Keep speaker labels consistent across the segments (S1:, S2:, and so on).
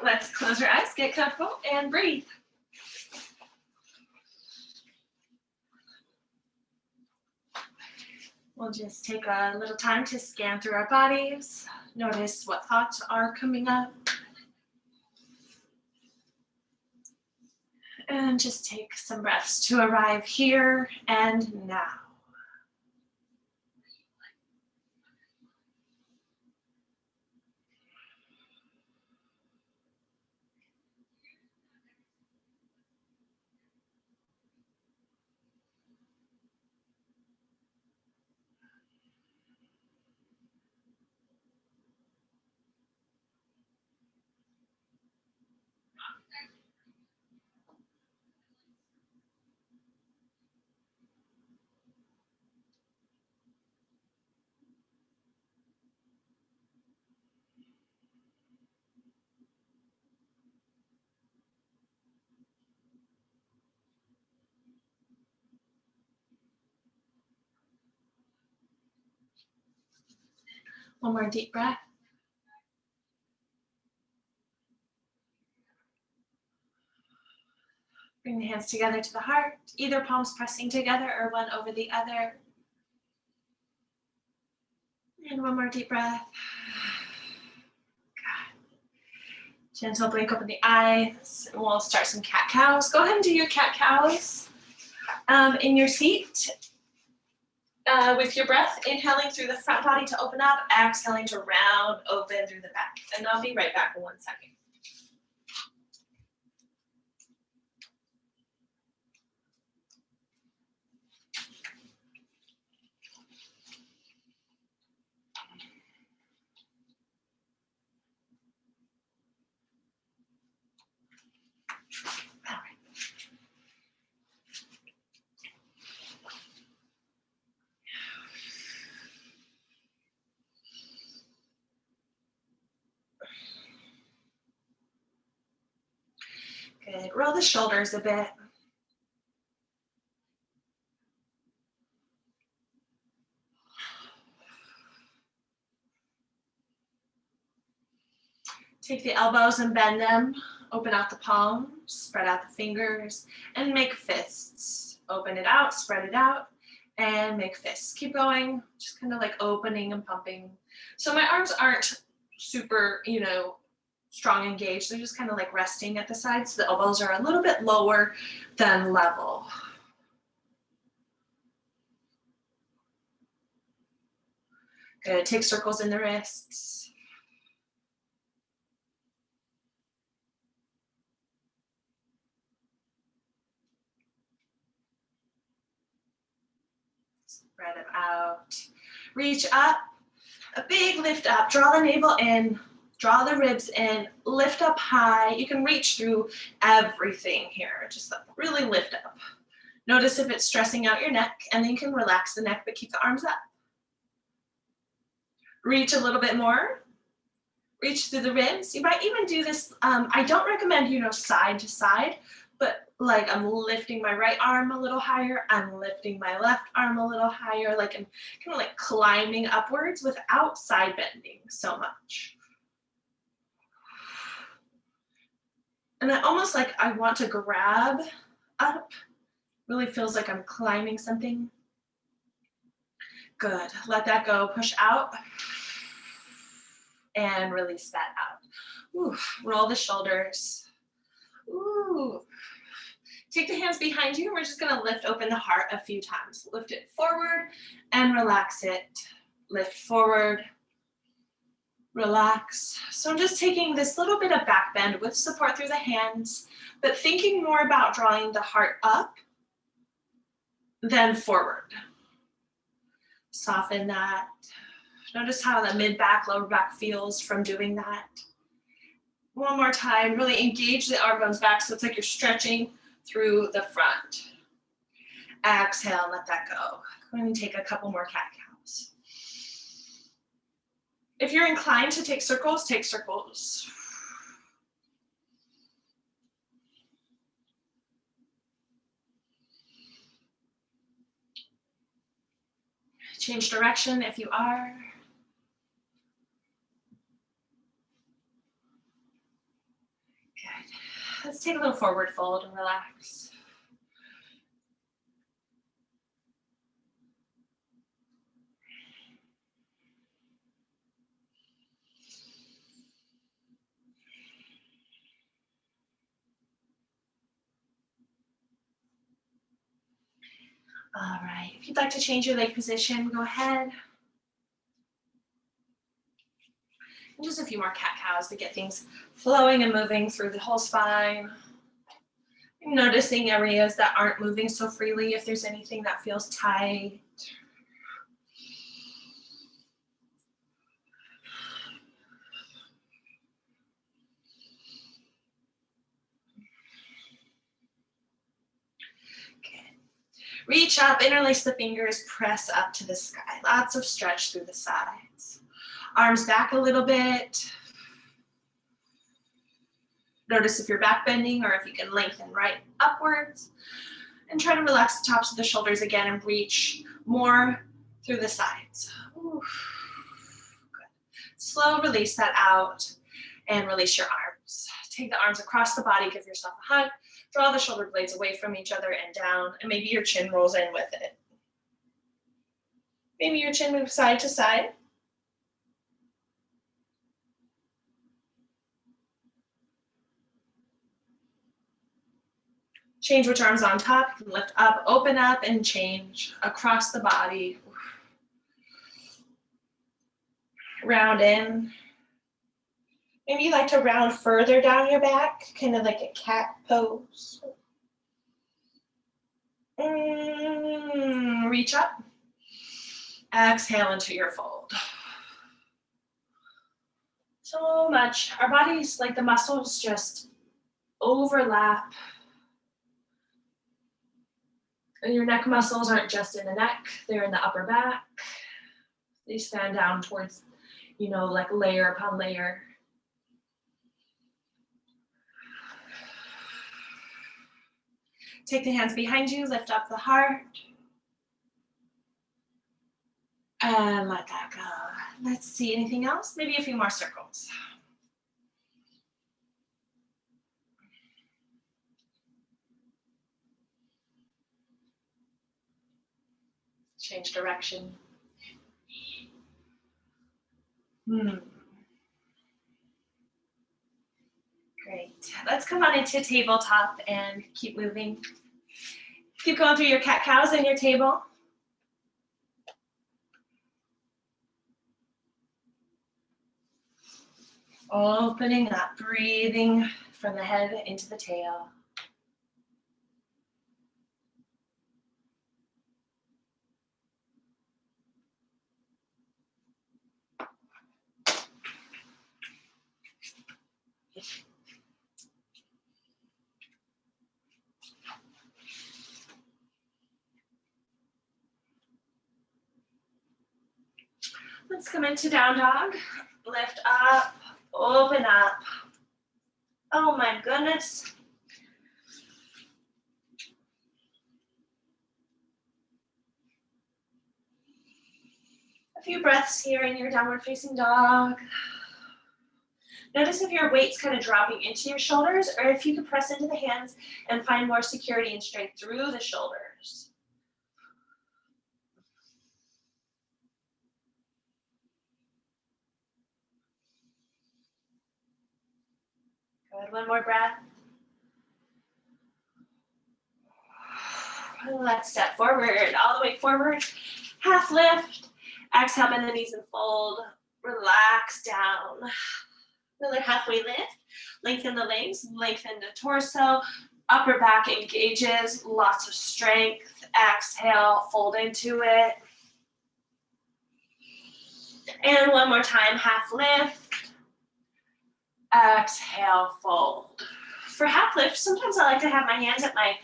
S1: Let's close our eyes, get comfortable, and breathe. We'll just take a little time to scan through our bodies. Notice what thoughts are coming up. And just take some breaths to arrive here and now. One more deep breath. Bring the hands together to the heart, either palms pressing together or one over the other. And one more deep breath. Good. Gentle blink open the eyes. And we'll start some cat-cows. Go ahead and do your cat-cows in your seat. With your breath, inhaling through the front body to open up, exhaling to round open through the back. And I'll be right back in 1 second. Good. Roll the shoulders a bit. Take the elbows and bend them. Open out the palms, spread out the fingers, and make fists. Open it out, spread it out, and make fists. Keep going, just kind of like opening and pumping. So my arms aren't super, strong engaged. They're just kind of like resting at the sides. So the elbows are a little bit lower than level. Good, take circles in the wrists. Spread them out. Reach up, a big lift up. Draw the navel in, draw the ribs in, lift up high. You can reach through everything here. Just really lift up. Notice if it's stressing out your neck, and then you can relax the neck, but keep the arms up. Reach a little bit more. Reach through the ribs. You might even do this. I don't recommend, side to side, but like I'm lifting my right arm a little higher. I'm lifting my left arm a little higher. Like I'm kind of like climbing upwards without side bending so much. And I almost like I want to grab up. Really feels like I'm climbing something. Good. Let that go. Push out. And release that out. Ooh. Roll the shoulders. Ooh. Take the hands behind you. We're just going to lift open the heart a few times. Lift it forward and relax it. Lift forward. Relax. So I'm just taking this little bit of back bend with support through the hands, but thinking more about drawing the heart up than forward. Soften that. Notice how the mid-back, lower back feels from doing that. One more time, really engage the arm bones back so it's like you're stretching through the front. Exhale, let that go. Go ahead and take a couple more cat-cows. If you're inclined to take circles, take circles. Change direction if you are. take a little forward fold and relax. All right, if you'd like to change your leg position, go ahead. And just a few more cat-cows to get things flowing and moving through the whole spine. Noticing areas that aren't moving so freely, if there's anything that feels tight. Reach up, interlace the fingers, press up to the sky. Lots of stretch through the sides. Arms back a little bit. Notice if you're back bending or if you can lengthen right upwards. And try to relax the tops of the shoulders again and reach more through the sides. Ooh. Good. Slow release that out and release your arms. Take the arms across the body, give yourself a hug. Draw the shoulder blades away from each other and down, and maybe your chin rolls in with it. Maybe your chin moves side to side. Change which arm's on top. You can lift up, open up, and change across the body. Round in. Maybe you like to round further down your back, kind of like a cat pose. Reach up. Exhale into your fold. So much. Our bodies, like the muscles, just overlap. And your neck muscles aren't just in the neck, they're in the upper back. They span down towards, like layer upon layer. Take the hands behind you, lift up the heart. And let that go. Let's see, anything else? Maybe a few more circles. Change direction. Great. Let's come on into tabletop and keep moving. Keep going through your cat-cows and your table. Opening up, breathing from the head into the tail. Let's come into down dog. Lift up, open up. Oh my goodness. A few breaths here in your downward facing dog. Notice if your weight's kind of dropping into your shoulders or if you can press into the hands and find more security and strength through the shoulders. Good, one more breath. Let's step forward, all the way forward. Half lift. Exhale, bend the knees and fold. Relax down. Another halfway lift. Lengthen the legs, lengthen the torso. Upper back engages, lots of strength. Exhale, fold into it. And one more time, half lift. Exhale, fold. For half lift, sometimes I like to have my hands at my,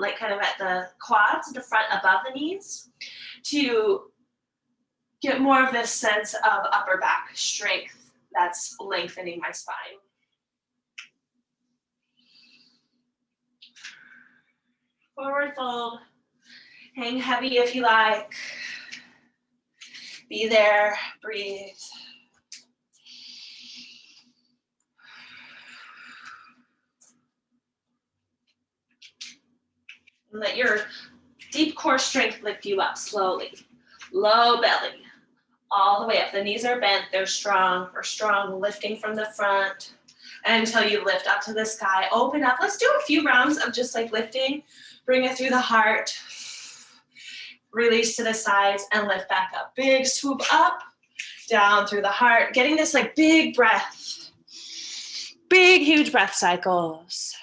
S1: like kind of at the quads, the front above the knees, to get more of this sense of upper back strength that's lengthening my spine. Forward fold. Hang heavy if you like. Be there, breathe. Let your deep core strength lift you up slowly. Low belly, all the way up. The knees are bent, they're strong. We're strong, lifting from the front until you lift up to the sky. Open up. Let's do a few rounds of just like lifting. Bring it through the heart. Release to the sides and lift back up. Big swoop up, down through the heart. Getting this like big breath. Big, huge breath cycles.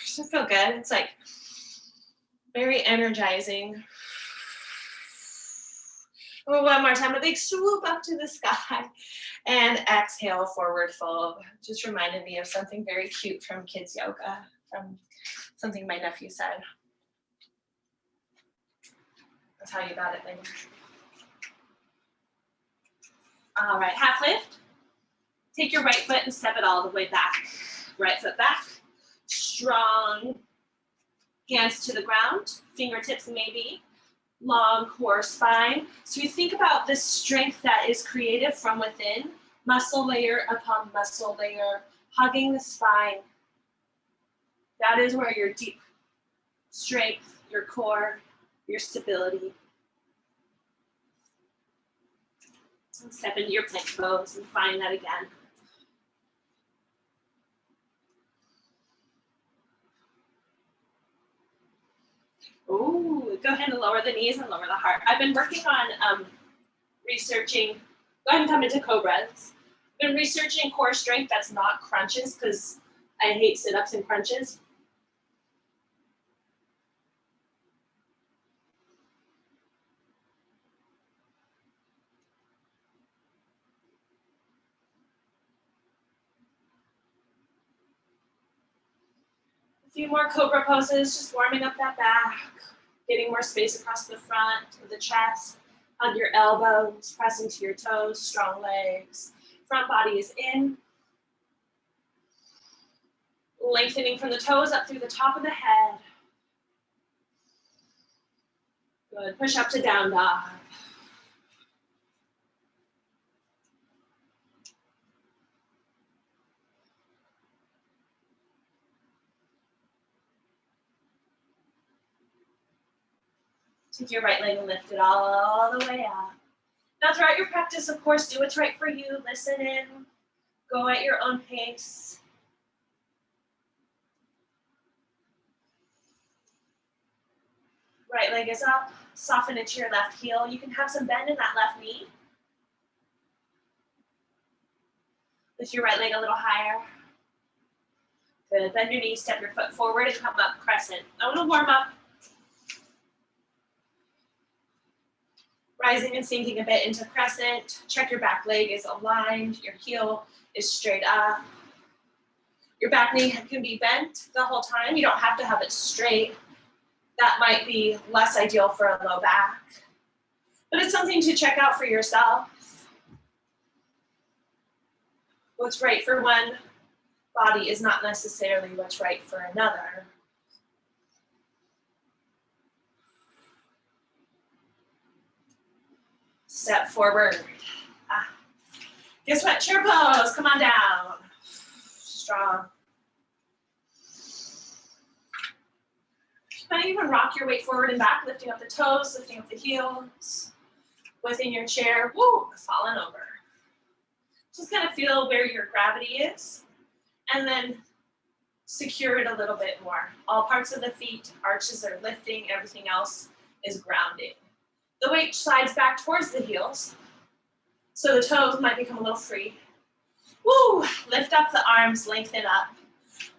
S1: Does it feel good? It's like very energizing. One more time, a big swoop up to the sky and exhale, forward fold. Just reminded me of something very cute from kids yoga, from something my nephew said. I'll tell you about it later. All right, half lift. Take your right foot and step it all the way back. Right foot back, strong hands to the ground, fingertips maybe. Long core spine. So you think about this strength that is created from within, muscle layer upon muscle layer, hugging the spine. That is where your deep strength, your core, your stability. And step into your plank pose and find that again. Ooh, go ahead and lower the knees and lower the heart. I've been working on researching, go ahead and come into cobras. I've been researching core strength that's not crunches because I hate sit-ups and crunches. A few more cobra poses, just warming up that back, getting more space across the front of the chest. Hug your elbows, press into your toes, strong legs. Front body is in. Lengthening from the toes up through the top of the head. Good, push up to down dog. Take your right leg and lift it all the way up. Now throughout your practice, of course, do what's right for you. Listen in, go at your own pace. Right leg is up, soften it to your left heel. You can have some bend in that left knee. Lift your right leg a little higher. Good, bend your knee, step your foot forward and come up crescent. I want to warm up. Rising and sinking a bit into crescent. Check your back leg is aligned, your heel is straight up. Your back knee can be bent the whole time. You don't have to have it straight. That might be less ideal for a low back, but it's something to check out for yourself. What's right for one body is not necessarily what's right for another. Step forward. Guess what? Chair pose. Come on down. Strong. You might even rock your weight forward and back, lifting up the toes, lifting up the heels. Within your chair, woo, falling over. Just kind of feel where your gravity is, and then secure it a little bit more. All parts of the feet, arches are lifting, everything else is grounding. The weight slides back towards the heels, so the toes might become a little free. Woo! Lift up the arms, lengthen up.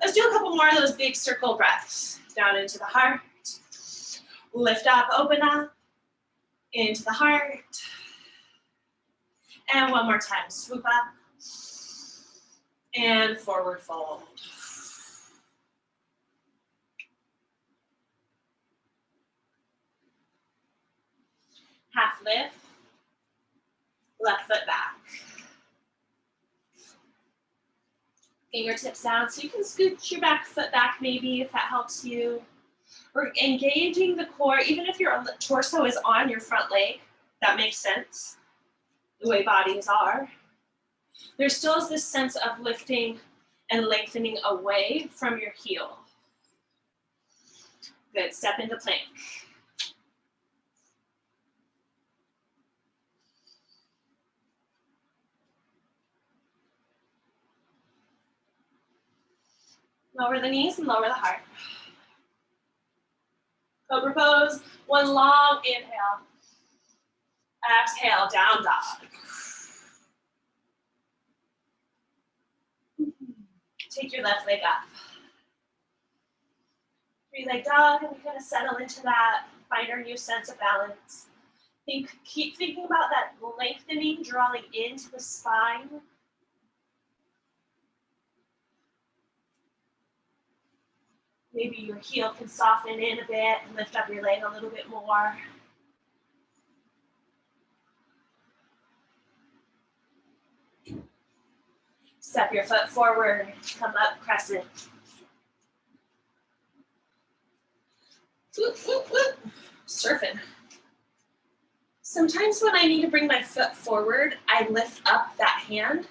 S1: Let's do a couple more of those big circle breaths. Down into the heart. Lift up, open up, into the heart. And one more time, swoop up, and forward fold. Half lift, left foot back. Fingertips down, so you can scoot your back foot back maybe if that helps you. We're engaging the core, even if your torso is on your front leg, that makes sense, the way bodies are. There still is this sense of lifting and lengthening away from your heel. Good, step into plank. Lower the knees and lower the heart. Cobra pose, one long inhale. Exhale, down dog. Take your left leg up. Three-leg dog, and we're gonna settle into that, find our new sense of balance. Keep thinking about that lengthening, drawing into the spine. Maybe your heel can soften in a bit and lift up your leg a little bit more. Step your foot forward, come up, crescent. Whoop, whoop, whoop. Surfing. Sometimes when I need to bring my foot forward, I lift up that hand,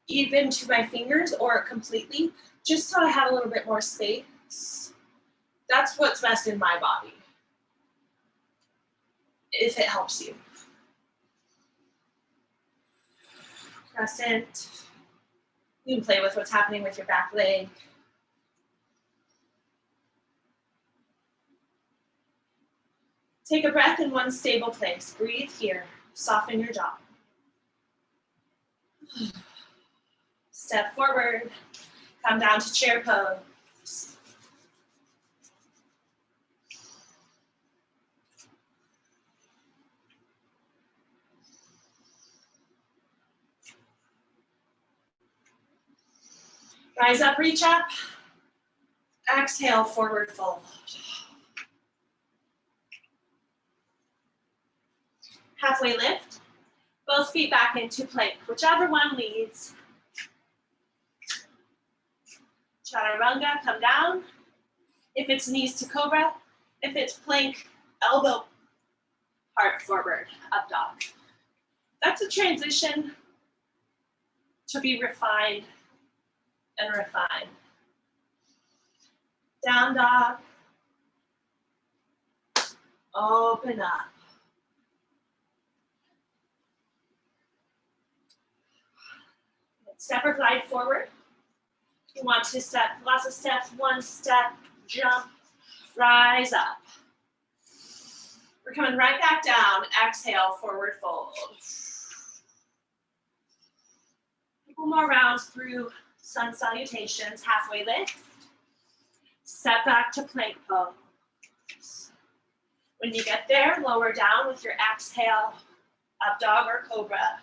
S1: even to my fingers or completely, just so I have a little bit more space. That's what's best in my body, if it helps you. Crescent. You can play with what's happening with your back leg. Take a breath in one stable place. Breathe here. Soften your jaw. Step forward. Come down to chair pose. Rise up, reach up. Exhale, forward fold. Halfway lift. Both feet back into plank, whichever one leads. Chaturanga, come down. If it's knees to cobra, if it's plank, elbow, heart forward, up dog. That's a transition to be refined and refined. Down dog. Open up. Step or glide forward. You want to step, lots of steps, one step, jump, rise up. We're coming right back down, exhale, forward fold. A couple more rounds through sun salutations, halfway lift. Step back to plank pose. When you get there, lower down with your exhale, up dog or cobra.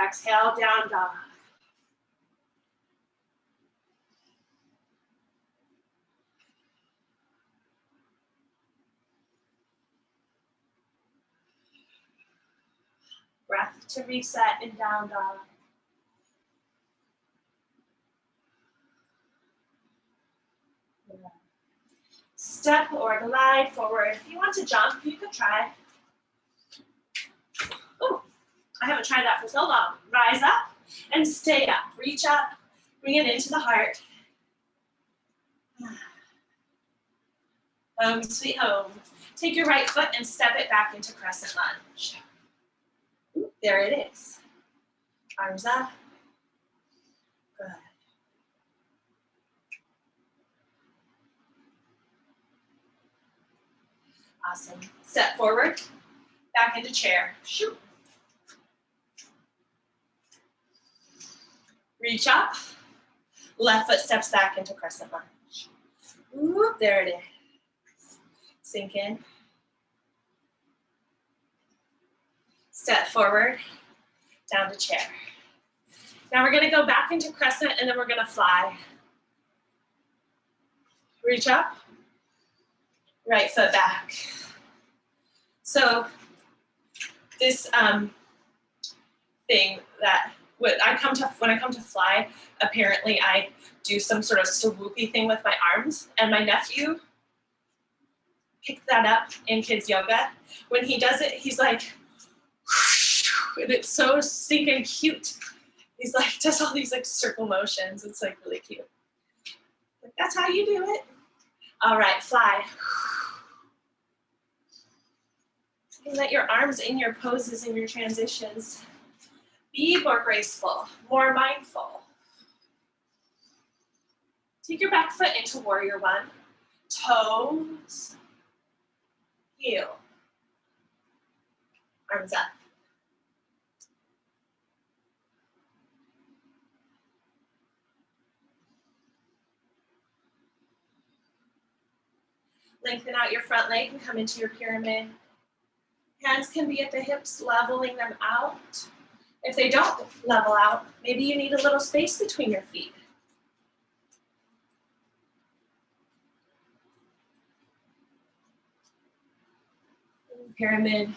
S1: Exhale, down dog. Breath to reset and down dog. Step or glide forward. If you want to jump, you could try. Oh, I haven't tried that for so long. Rise up and stay up. Reach up, bring it into the heart. Home sweet home. Take your right foot and step it back into crescent lunge. Ooh, there it is. Arms up. Good. Awesome. Step forward, back into chair. Shoot. Reach up. Left foot steps back into crescent lunge. Ooh, there it is. Sink in. Step forward, down to chair. Now we're gonna go back into crescent and then we're gonna fly. Reach up, right foot back. So this thing that when I come to fly, apparently I do some sort of swoopy thing with my arms, and my nephew picked that up in kids yoga. When he does it, he's like, And it's so stinking cute. He's like, does all these like circle motions. It's like really cute. That's how you do it. All right, fly. And let your arms in your poses and your transitions. Be more graceful, more mindful. Take your back foot into warrior one. Toes, heel. Arms up. Lengthen out your front leg and come into your pyramid. Hands can be at the hips, leveling them out. If they don't level out, maybe you need a little space between your feet. Pyramid.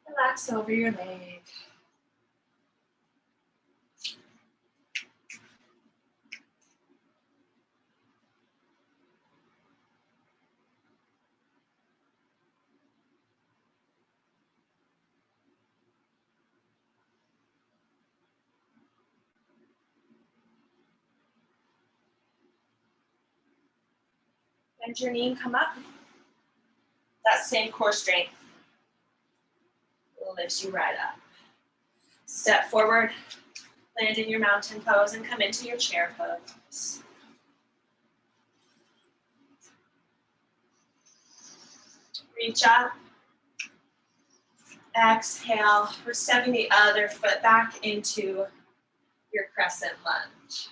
S1: Relax over your leg. Bend your knee and come up. That same core strength lifts you right up. Step forward, land in your mountain pose and come into your chair pose. Reach up. Exhale. We're stepping the other foot back into your crescent lunge.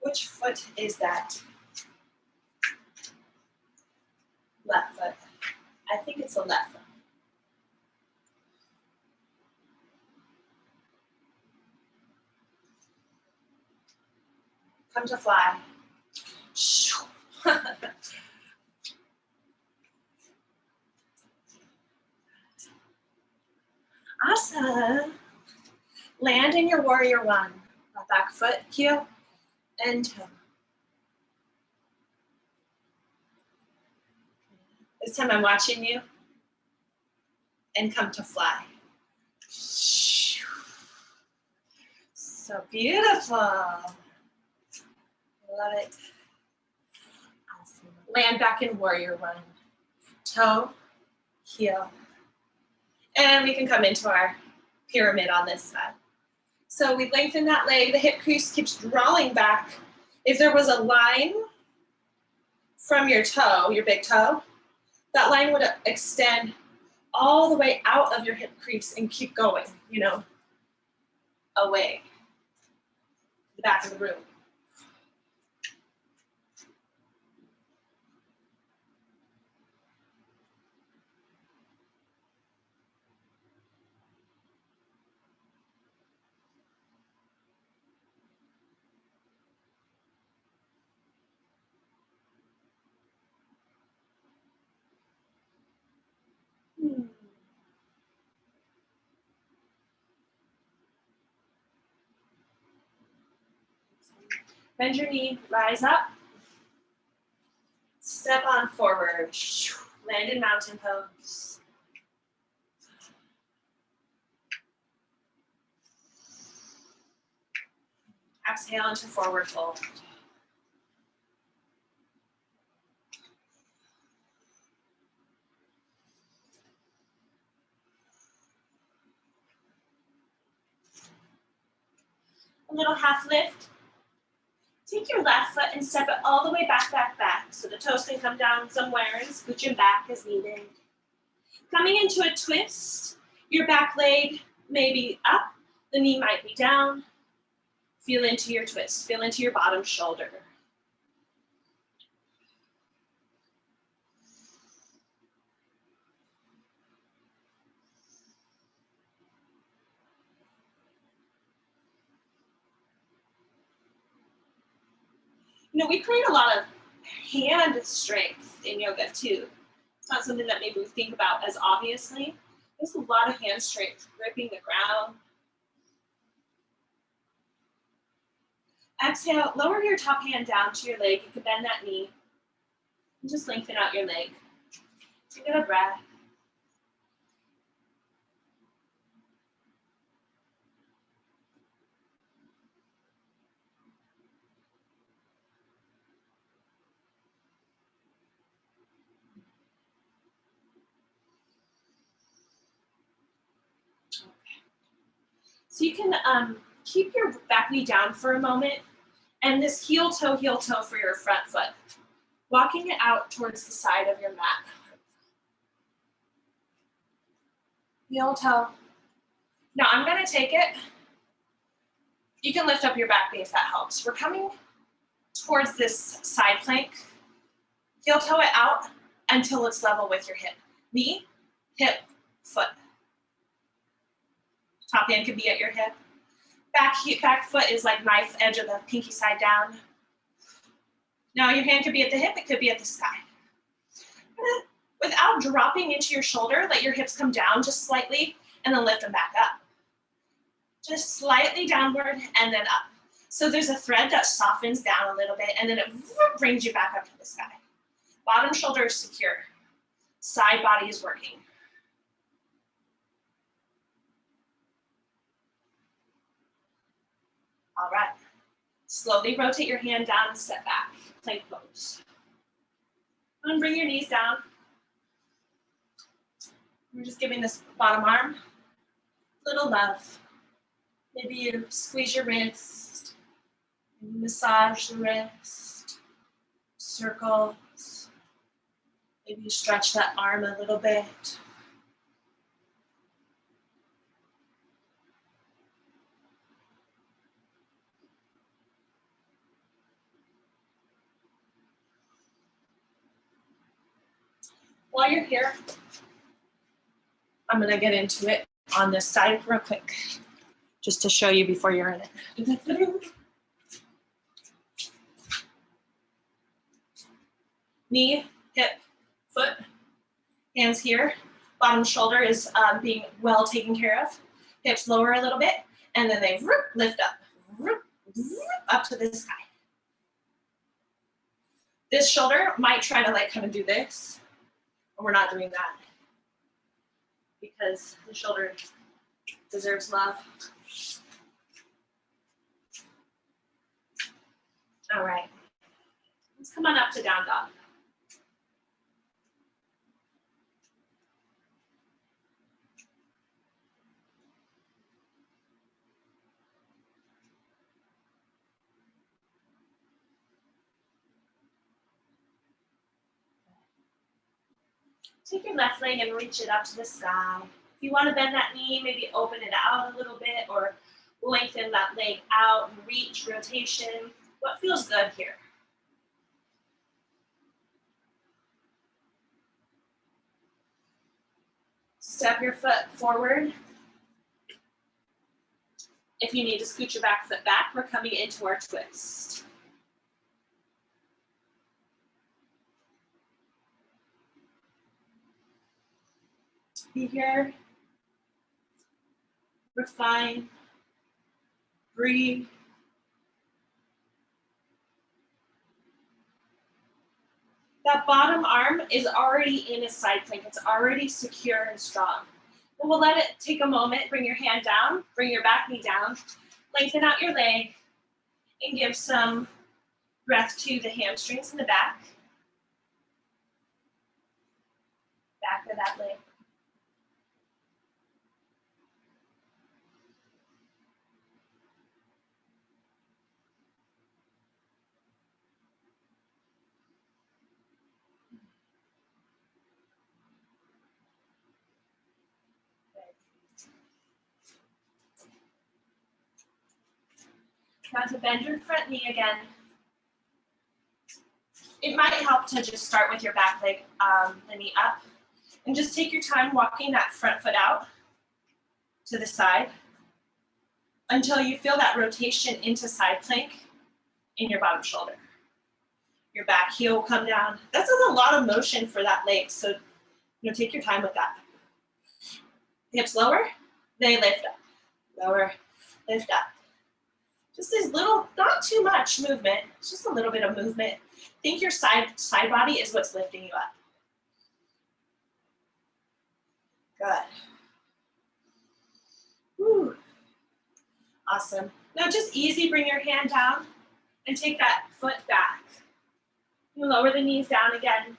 S1: Which foot is that? Left foot. I think it's the left foot. Come to fly. Awesome. Land in your warrior one. Back foot, heel, and toe. This time I'm watching you. And come to fly. So beautiful. Love it. Awesome. Land back in warrior one. Toe, heel. And we can come into our pyramid on this side. So we lengthen that leg, the hip crease keeps drawing back. If there was a line from your toe, your big toe, that line would extend all the way out of your hip crease and keep going, you know, away, the back of the room. Bend your knee, rise up. Step on forward. Land in mountain pose. Exhale into forward fold. A little half lift. Take your left foot and step it all the way back, back, back. So the toes can come down somewhere and scooch them back as needed. Coming into a twist, your back leg may be up, the knee might be down. Feel into your twist, feel into your bottom shoulder. You know, we create a lot of hand strength in yoga too. It's not something that maybe we think about as obviously. There's a lot of hand strength, gripping the ground. Exhale, lower your top hand down to your leg. You can bend that knee and just lengthen out your leg. Take a breath. So you can keep your back knee down for a moment, and this heel toe for your front foot. Walking it out towards the side of your mat. Heel toe. Now I'm gonna take it. You can lift up your back knee if that helps. We're coming towards this side plank. Heel toe it out until it's level with your hip. Knee, hip, foot. Top hand could be at your hip. Back foot is like knife edge of the pinky side down. Now your hand could be at the hip, it could be at the sky. Without dropping into your shoulder, let your hips come down just slightly and then lift them back up. Just slightly downward and then up. So there's a thread that softens down a little bit and then it brings you back up to the sky. Bottom shoulder is secure. Side body is working. All right. Slowly rotate your hand down and step back. Plank pose. And bring your knees down. We're just giving this bottom arm a little love. Maybe you squeeze your wrist, massage the wrist, circles. Maybe you stretch that arm a little bit. While you're here, I'm gonna get into it on this side real quick, just to show you before you're in it. Knee, hip, foot, hands here. Bottom shoulder is being well taken care of. Hips lower a little bit, and then they lift up to the sky. This shoulder might try to like kind of do this, and we're not doing that because the shoulder deserves love. All right, let's come on up to down dog. Take your left leg and reach it up to the sky. If you want to bend that knee, maybe open it out a little bit or lengthen that leg out and reach, rotation. What feels good here? Step your foot forward. If you need to scoot your back foot back, we're coming into our twist. Be here, refine, breathe. That bottom arm is already in a side plank. It's already secure and strong. And we'll let it take a moment. Bring your hand down, bring your back knee down, lengthen out your leg, and give some breath to the hamstrings in the back. Back of that leg. Now to bend your front knee again. It might help to just start with your back leg, the knee up, and just take your time walking that front foot out to the side until you feel that rotation into side plank in your bottom shoulder. Your back heel will come down. That's a lot of motion for that leg, so take your time with that. Hips lower, they lift up. Lower, lift up. Just this little, not too much movement, just a little bit of movement. Think your side body is what's lifting you up. Good. Whew. Awesome. Now just easy, bring your hand down and take that foot back. You lower the knees down again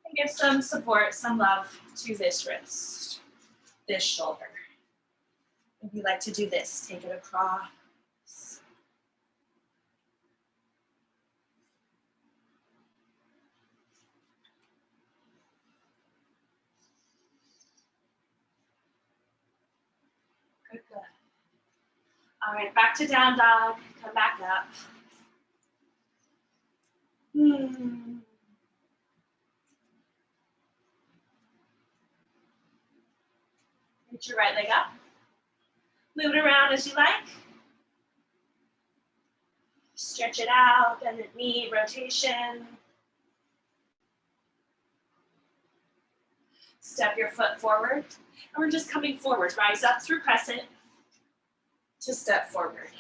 S1: and give some support, some love to this wrist, this shoulder. If you like to do this, take it across. Good, good. All right, back to down dog. Come back up. Reach your right leg up. Move it around as you like. Stretch it out, bend the knee, rotation. Step your foot forward. And we're just coming forward. Rise up through crescent to step forward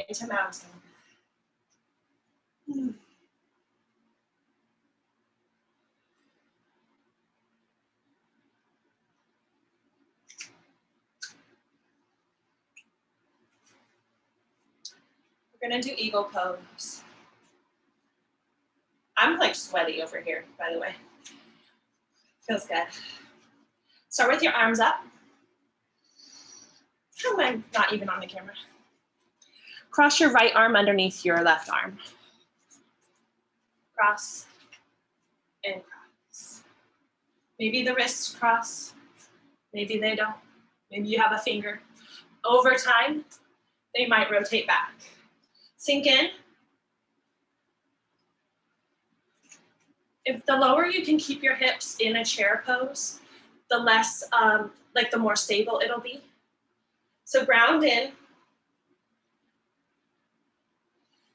S1: into mountain. We're gonna do eagle pose. I'm like sweaty over here, by the way. Feels good. Start with your arms up. How am I not even on the camera? Cross your right arm underneath your left arm. Cross and cross. Maybe the wrists cross, maybe they don't. Maybe you have a finger. Over time, they might rotate back. Sink in. If the lower you can keep your hips in a chair pose, the less, the more stable it'll be. So ground in.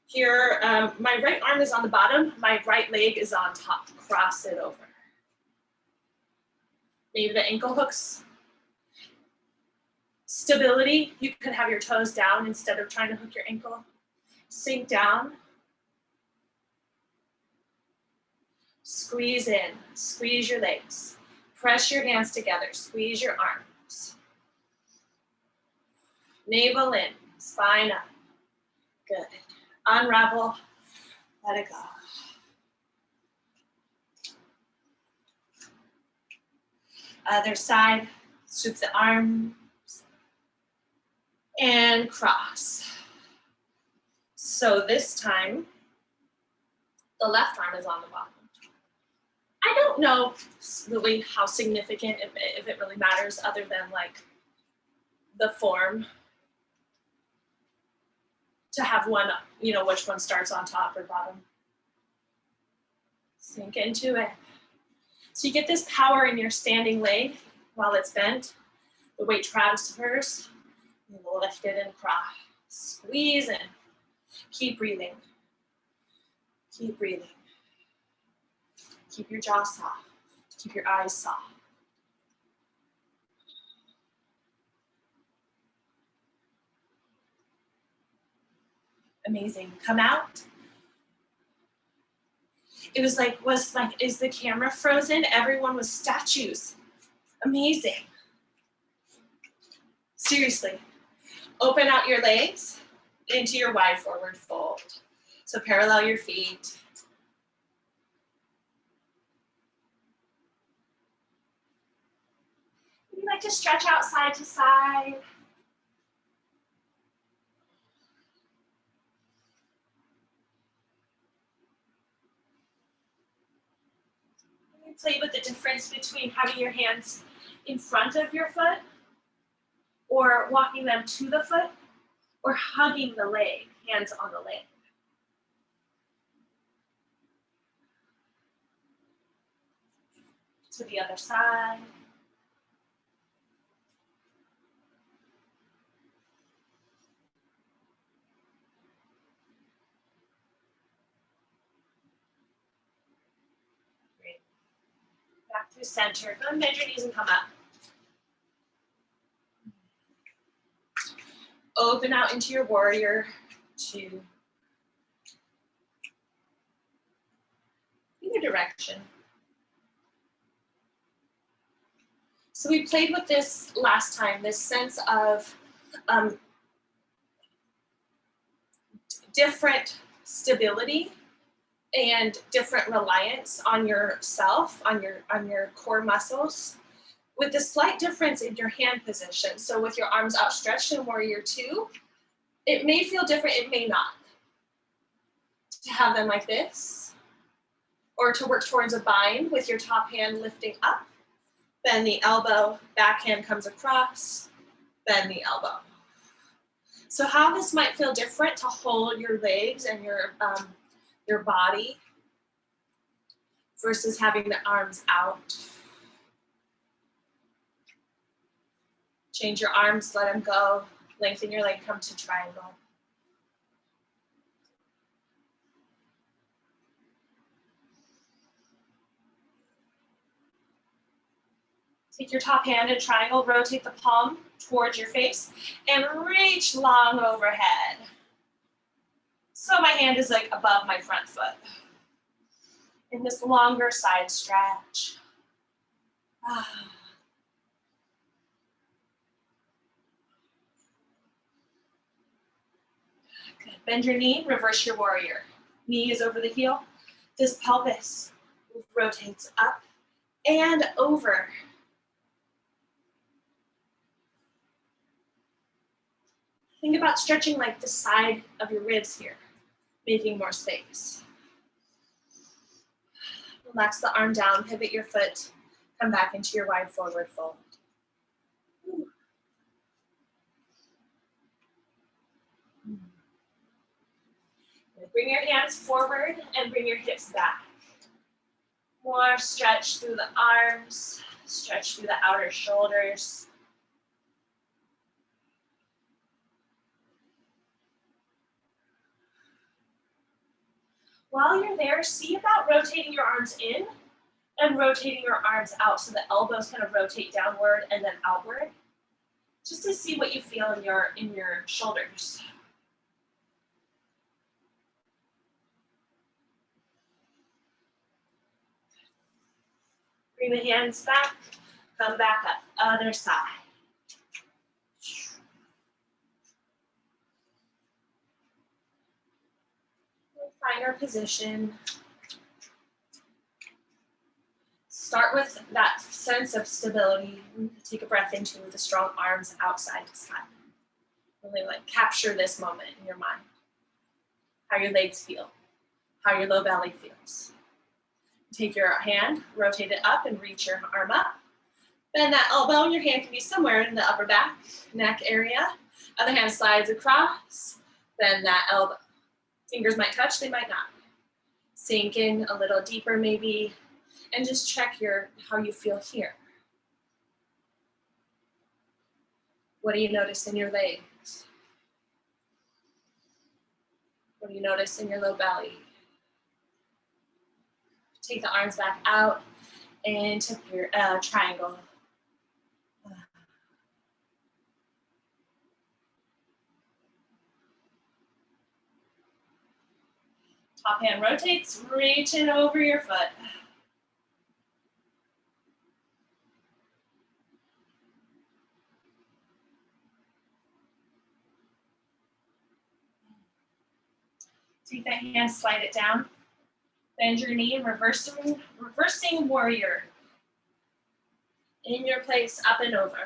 S1: Here, my right arm is on the bottom, my right leg is on top. Cross it over. Maybe the ankle hooks. Stability, you could have your toes down instead of trying to hook your ankle. Sink down. Squeeze in, squeeze your legs. Press your hands together, squeeze your arms. Navel in, spine up. Good. Unravel, let it go. Other side, sweep the arms and cross. So this time, the left arm is on the bottom. I don't know really how significant, if it really matters, other than like the form. To have one, which one starts on top or bottom. Sink into it. So you get this power in your standing leg while it's bent. The weight transfers. You lift it and cross. Squeeze in. Keep breathing. Keep breathing. Keep your jaw soft. Keep your eyes soft. Amazing. Come out. It was like, is the camera frozen? Everyone was statues. Amazing. Seriously. Open out your legs into your wide forward fold. So parallel your feet. You like to stretch out side to side. Play with the difference between having your hands in front of your foot or walking them to the foot or hugging the leg, hands on the leg. To the other side. Back through center. Go and bend your knees and come up. Open out into your warrior two. Either direction. So we played with this last time, this sense of different stability and different reliance on yourself, on your core muscles, with a slight difference in your hand position. So with your arms outstretched in warrior two, it may feel different, it may not. To have them like this, or to work towards a bind with your top hand lifting up, bend the elbow, back hand comes across, bend the elbow. So how this might feel different to hold your legs and your body versus having the arms out. Change your arms, let them go. Lengthen your leg, come to triangle. Take your top hand in triangle, rotate the palm towards your face, and reach long overhead. So my hand is like above my front foot. In this longer side stretch. Good. Bend your knee, reverse your warrior. Knee is over the heel. This pelvis rotates up and over. Think about stretching like the side of your ribs here, making more space. Relax the arm down, pivot your foot, come back into your wide forward fold. Bring your hands forward and bring your hips back. More stretch through the arms, stretch through the outer shoulders. While you're there, see about rotating your arms in and rotating your arms out so the elbows kind of rotate downward and then outward, just to see what you feel in your shoulders. Bring the hands back, come back up, other side. Find our position. Start with that sense of stability. Take a breath into the strong arms outside to side. Really like capture this moment in your mind. How your legs feel, how your low belly feels. Take your hand, rotate it up and reach your arm up. Bend that elbow and your hand can be somewhere in the upper back, neck area. Other hand slides across, bend that elbow. Fingers might touch, they might not. Sink in a little deeper maybe, and just check how you feel here. What do you notice in your legs? What do you notice in your low belly? Take the arms back out into your triangle. Top hand rotates, reaching over your foot. Take that hand, slide it down. Bend your knee, reversing warrior. In your place, up and over.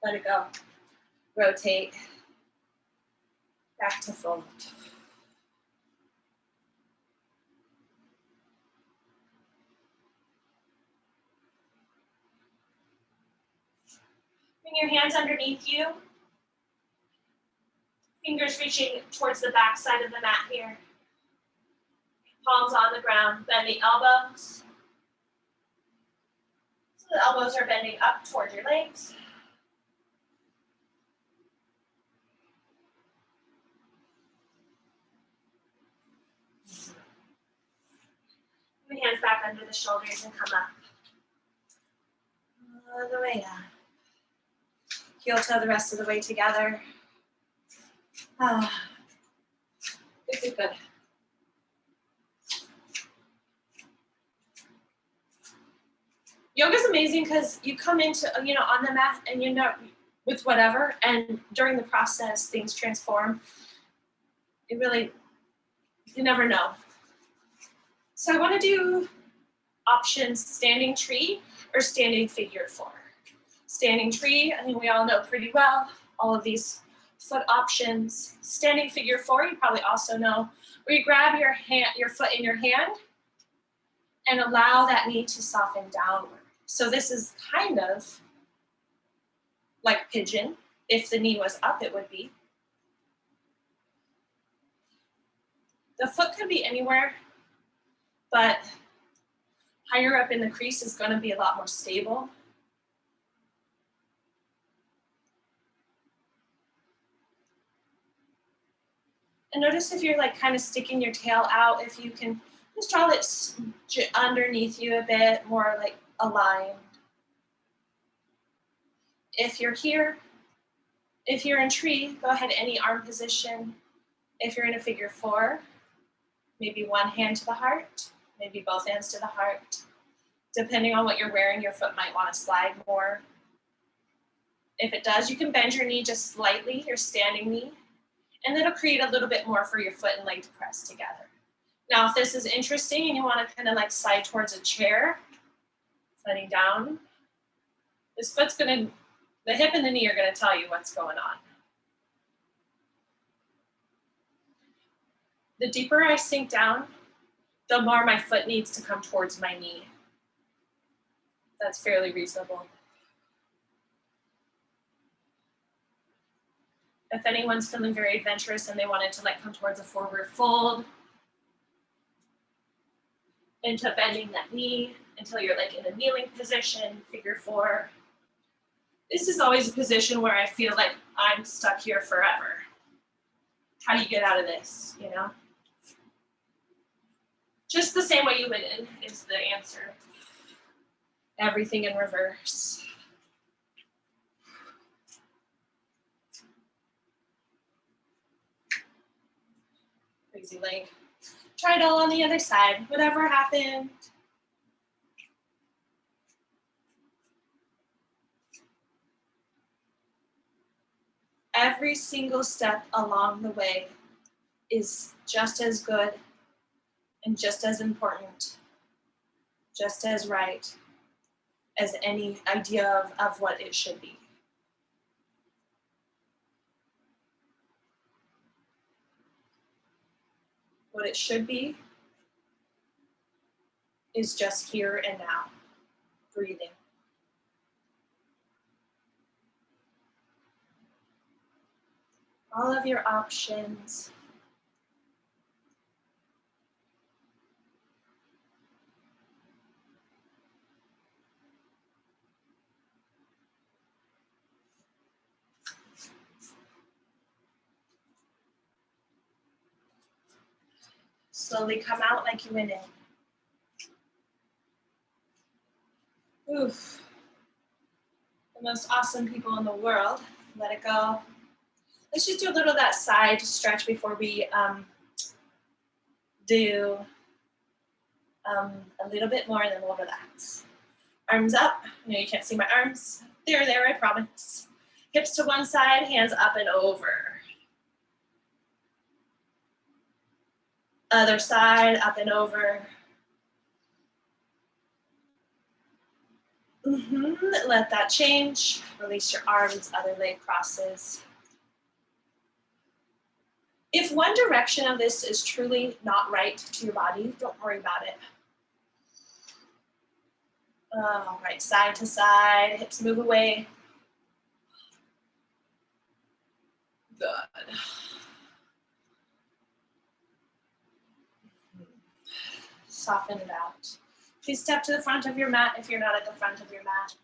S1: Let it go. Rotate. Back to fold. Bring your hands underneath you. Fingers reaching towards the back side of the mat here. Palms on the ground. Bend the elbows. So the elbows are bending up towards your legs. Bring your hands back under the shoulders and come up. All the way up. Heel toe the rest of the way together. Good, good. Yoga is amazing because you come into, on the mat and with whatever, and during the process, things transform. You never know. So I want to do options standing tree or standing figure four. Standing tree, I think we all know pretty well, all of these foot options. Standing figure four, you probably also know, where you grab your foot in your hand and allow that knee to soften downward. So this is kind of like pigeon. If the knee was up, it would be. The foot could be anywhere, but higher up in the crease is going to be a lot more stable. And notice if you're like kind of sticking your tail out, if you can just draw it underneath you a bit, more like aligned. If you're here, if you're in tree, go ahead, any arm position. If you're in a figure four, maybe one hand to the heart, maybe both hands to the heart. Depending on what you're wearing, your foot might want to slide more. If it does, you can bend your knee just slightly, your standing knee, and it'll create a little bit more for your foot and leg to press together. Now, if this is interesting and you want to kind of like slide towards a chair, sliding down, this foot's going to, the hip and the knee are going to tell you what's going on. The deeper I sink down, the more my foot needs to come towards my knee. That's fairly reasonable. If anyone's feeling very adventurous and they wanted to like come towards a forward fold, into bending that knee until you're like in a kneeling position, figure four. This is always a position where I feel like I'm stuck here forever. How do you get out of this, you know? Just the same way you went in is the answer. Everything in reverse. Crazy leg. Try it all on the other side. Whatever happened. Every single step along the way is just as good and just as important, just as right as any idea of what it should be. What it should be is just here and now, breathing. All of your options. Slowly come out like you went in. Oof. The most awesome people in the world. Let it go. Let's just do a little of that side stretch before we do a little bit more, and then we'll relax. Arms up. I know you can't see my arms. They're there, I promise. Hips to one side, hands up and over. Other side, up and over. Let that change. Release your arms, other leg crosses. If one direction of this is truly not right to your body, don't worry about it. Right side to side, hips move away. Good. Soften it out. Please step to the front of your mat if you're not at the front of your mat.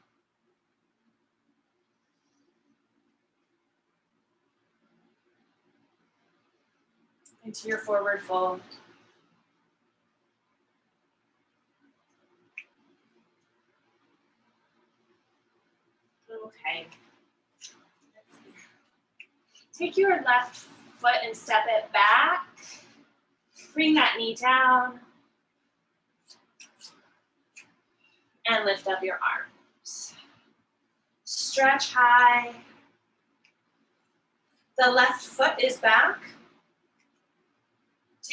S1: Into your forward fold. Okay. Take your left foot and step it back. Bring that knee down. And lift up your arms. Stretch high. The left foot is back.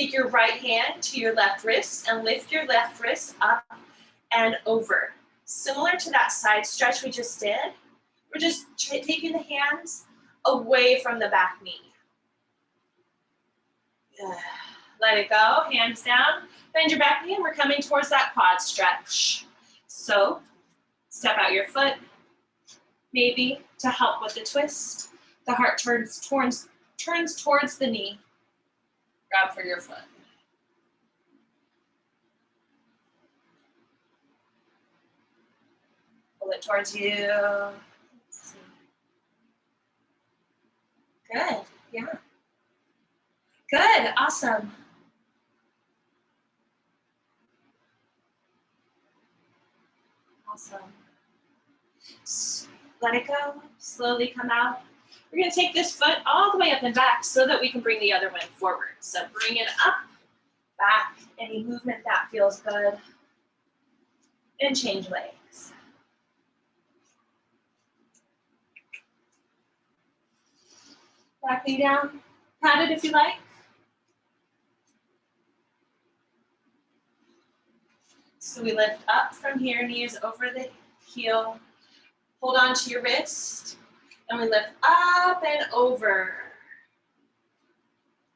S1: Take your right hand to your left wrist and lift your left wrist up and over. Similar to that side stretch we just did, we're just taking the hands away from the back knee. Let it go, hands down. Bend your back knee and we're coming towards that quad stretch. So step out your foot, maybe to help with the twist. The heart turns towards the knee. Grab for your foot. Pull it towards you. Good, yeah. Good, awesome. Awesome. Let it go, slowly come out. We're gonna take this foot all the way up and back so that we can bring the other one forward. So bring it up, back, any movement that feels good. And change legs. Back knee down, pat it if you like. So we lift up from here, knees over the heel. Hold on to your wrist, and we lift up and over,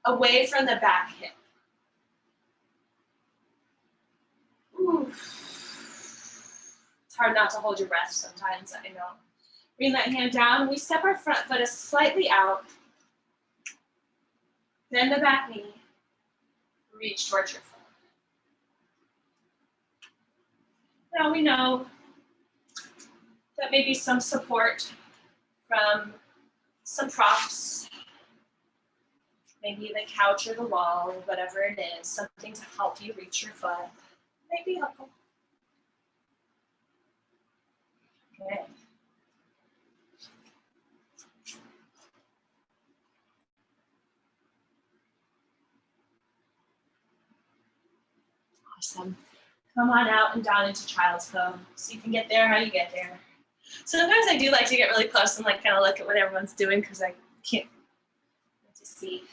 S1: away from the back hip. Ooh. It's hard not to hold your breath sometimes, I know. Bring that hand down. We step our front foot slightly out. Bend the back knee. Reach towards your foot. Now we know that maybe some support from some props, maybe the couch or the wall, whatever it is, something to help you reach your foot, might be helpful. Okay. Awesome. Come on out and down into child's pose. So you can get there how you get there. Sometimes I do like to get really close and like kind of look at what everyone's doing because I can't to see.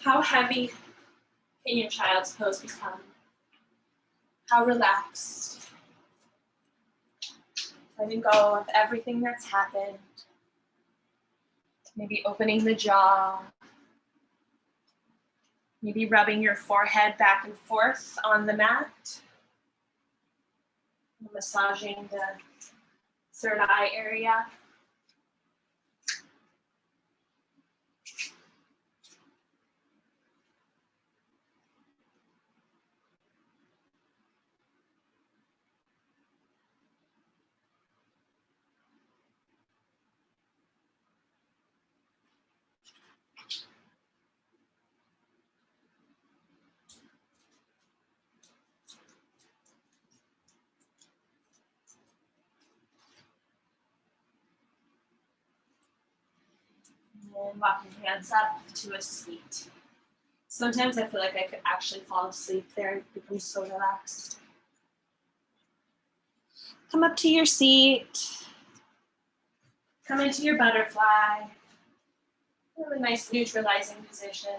S1: How heavy can your child's pose become? How relaxed? Letting go of everything that's happened. Maybe opening the jaw. Maybe rubbing your forehead back and forth on the mat. Massaging the third eye area. And walk your hands up to a seat. Sometimes I feel like I could actually fall asleep there. It becomes so relaxed. Come up to your seat. Come into your butterfly. Have a nice neutralizing position.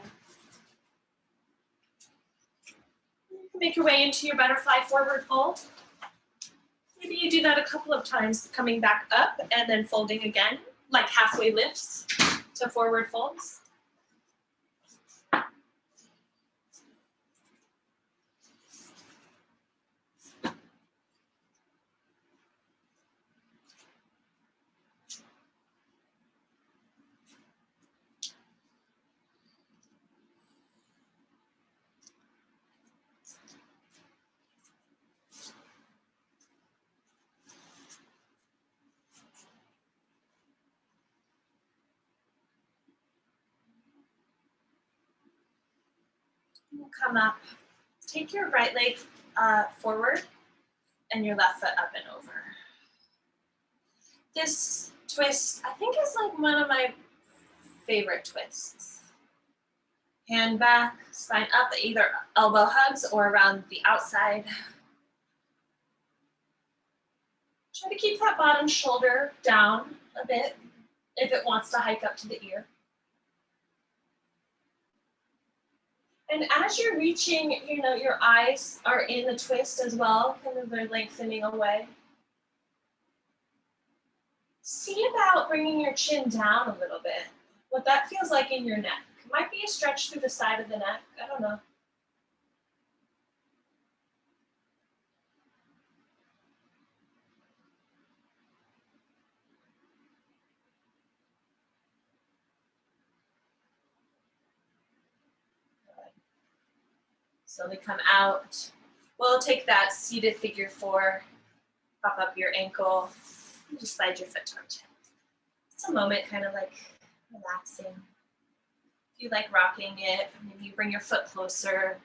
S1: Make your way into your butterfly forward fold. Maybe you do that a couple of times, coming back up and then folding again, like halfway lifts to forward folds. Come up, take your right leg forward and your left foot up and over. This twist, I think, is like one of my favorite twists. Hand back, spine up, either elbow hugs or around the outside. Try to keep that bottom shoulder down a bit if it wants to hike up to the ear. And as you're reaching, your eyes are in the twist as well, kind of they're lengthening away. See about bringing your chin down a little bit. What that feels like in your neck. It might be a stretch through the side of the neck. I don't know. Slowly come out. We'll take that seated figure 4, pop up your ankle, and just slide your foot towards you. It's a moment kind of like relaxing. If you like rocking it, maybe you bring your foot closer.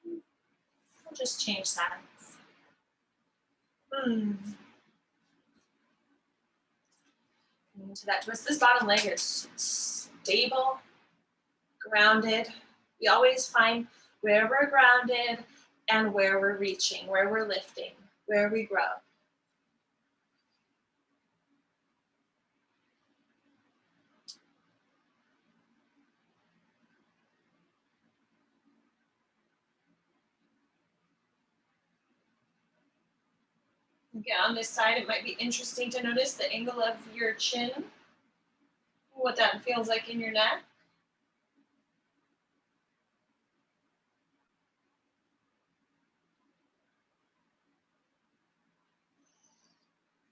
S1: We'll just change sides. Into that twist. This bottom leg is stable, grounded. We always find where we're grounded and where we're reaching, where we're lifting, where we grow. Again, on this side, it might be interesting to notice the angle of your chin, what that feels like in your neck.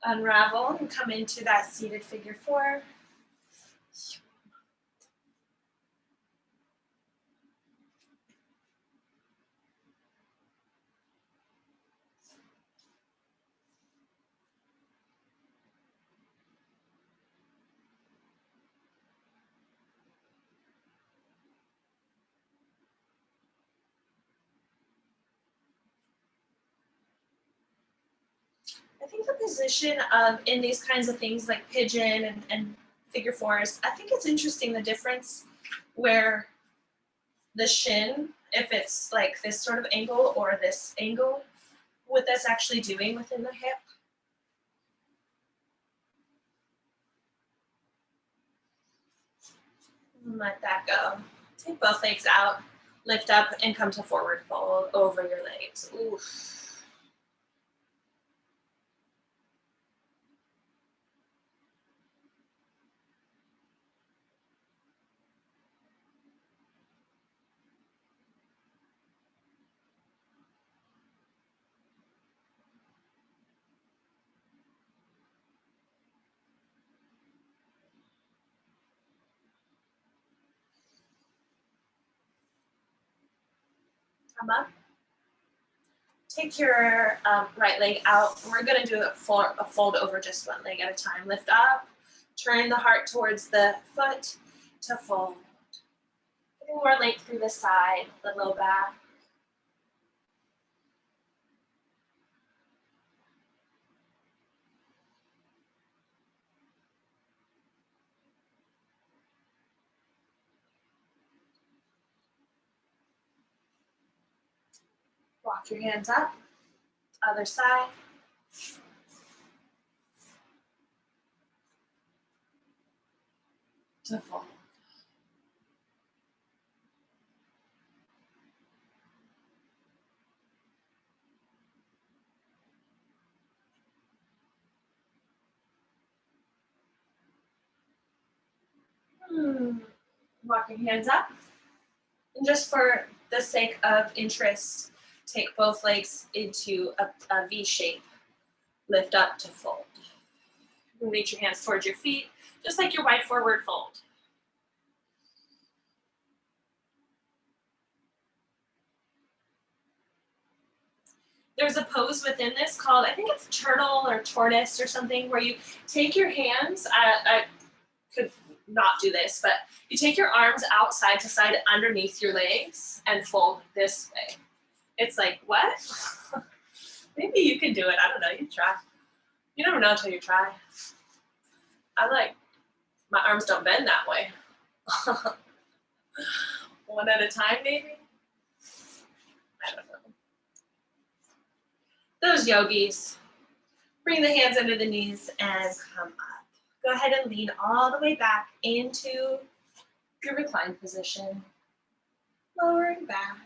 S1: Unravel and come into that seated figure 4. I think the position of in these kinds of things like pigeon and figure 4s, I think it's interesting the difference where the shin, if it's like this sort of angle or this angle, what that's actually doing within the hip. And let that go. Take both legs out, lift up and come to forward fold over your legs. Oof. Come up. Take your right leg out. We're going to do a fold over just one leg at a time. Lift up. Turn the heart towards the foot to fold. Getting more length through the side, the low back. Walk your hands up. Other side. To fold. Walk your hands up. And just for the sake of interest, take both legs into a V shape. Lift up to fold. Reach your hands towards your feet, just like your wide forward fold. there's a pose within this called, I think it's turtle or tortoise or something, where you take your hands, I could not do this, but you take your arms out side to side underneath your legs and fold this way. It's like, what? Maybe you can do it. I don't know. You try. You never know until you try. My arms don't bend that way. One at a time, maybe? I don't know. Those yogis. Bring the hands under the knees and come up. Go ahead and lean all the way back into your reclined position. Lowering back.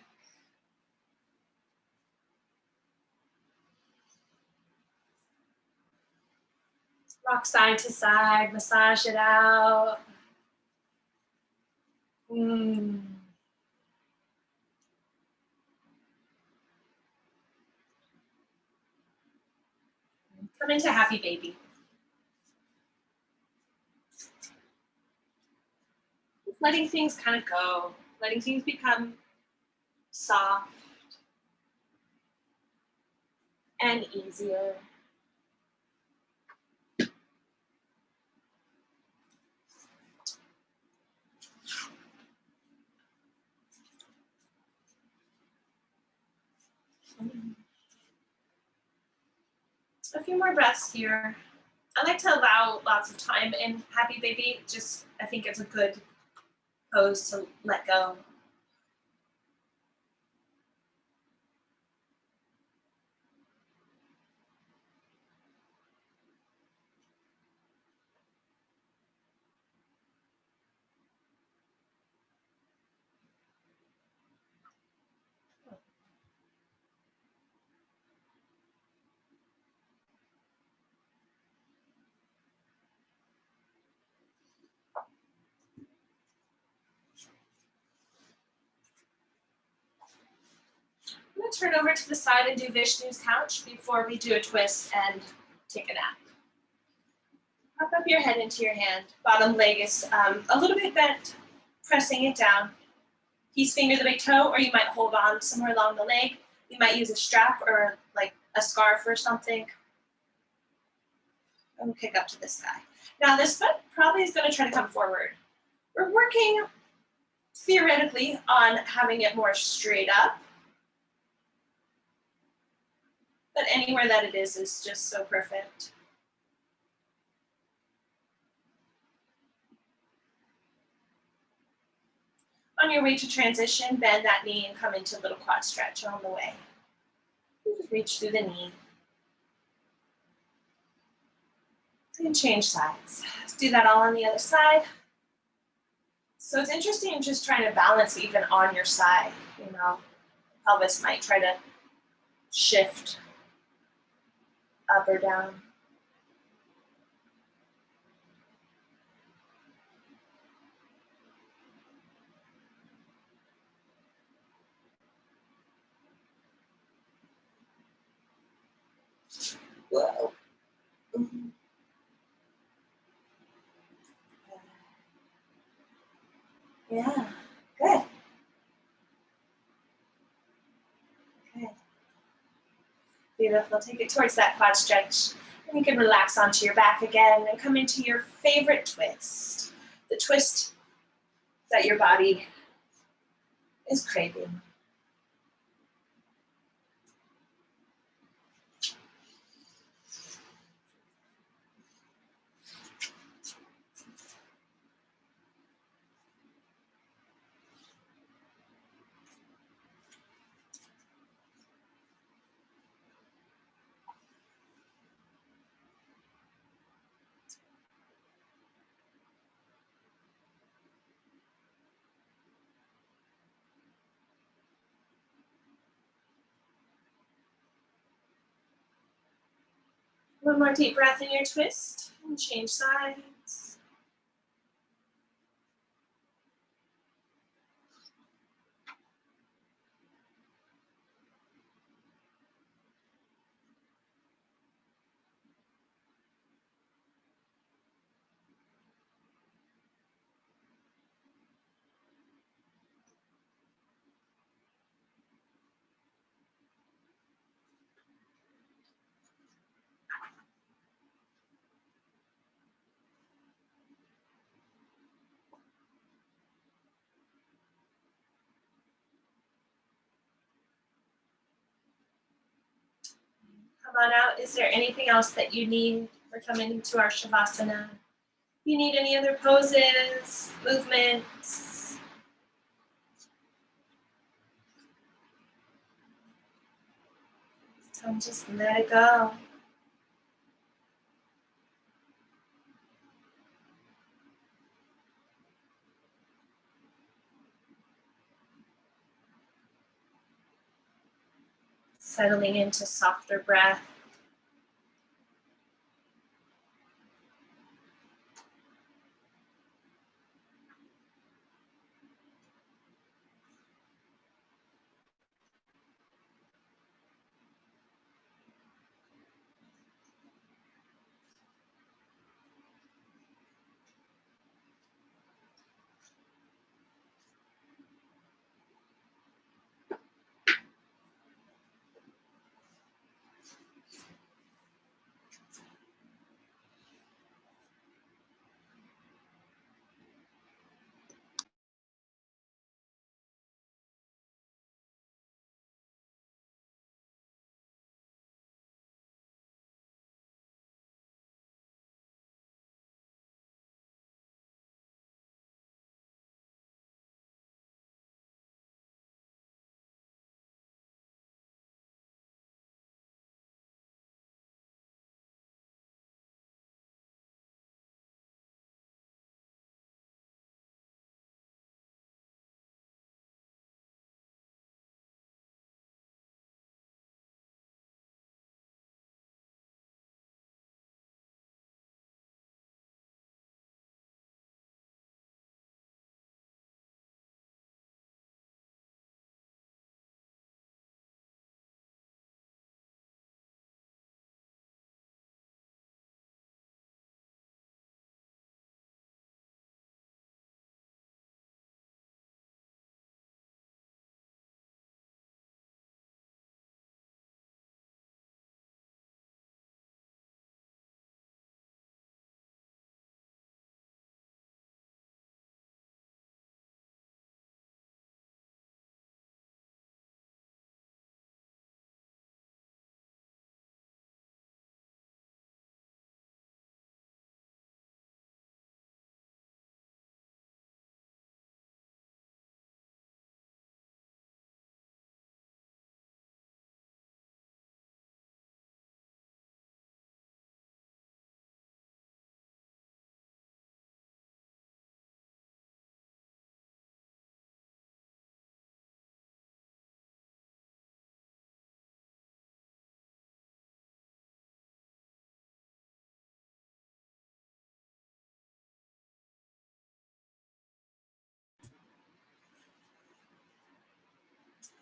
S1: Rock side to side, massage it out. Come into happy baby. Letting things kind of go, letting things become soft and easier. A few more breaths here. I like to allow lots of time in happy baby. Just, I think it's a good pose to let go. I'm going to turn over to the side and do Vishnu's couch before we do a twist and take a nap. Pop up your head into your hand. Bottom leg is a little bit bent, pressing it down. Peace finger the big toe, or you might hold on somewhere along the leg. You might use a strap or like a scarf or something. And kick up to the sky. Now this foot probably is going to try to come forward. We're working theoretically on having it more straight up. But anywhere that it is just so perfect. On your way to transition, bend that knee and come into a little quad stretch on the way. Just reach through the knee. And change sides. Let's do that all on the other side. So it's interesting just trying to balance even on your side, you know. Pelvis might try to shift up or down. Whoa. Yeah, good. Good. Beautiful. Take it towards that quad stretch. And you can relax onto your back again and come into your favorite twist. The twist that your body is craving. One more deep breath in your twist and change sides. on out. Is there anything else that you need for coming into our Shavasana? You need any other poses, movements? So just let it go. Settling into softer breath.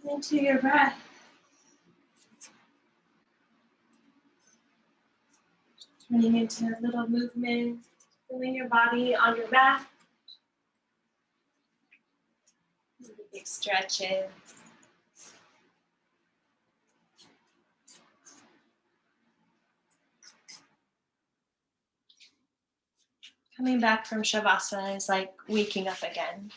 S1: Into your breath. Turning into a little movement, feeling your body on your mat. Big stretches. Coming back from Shavasana is like waking up again.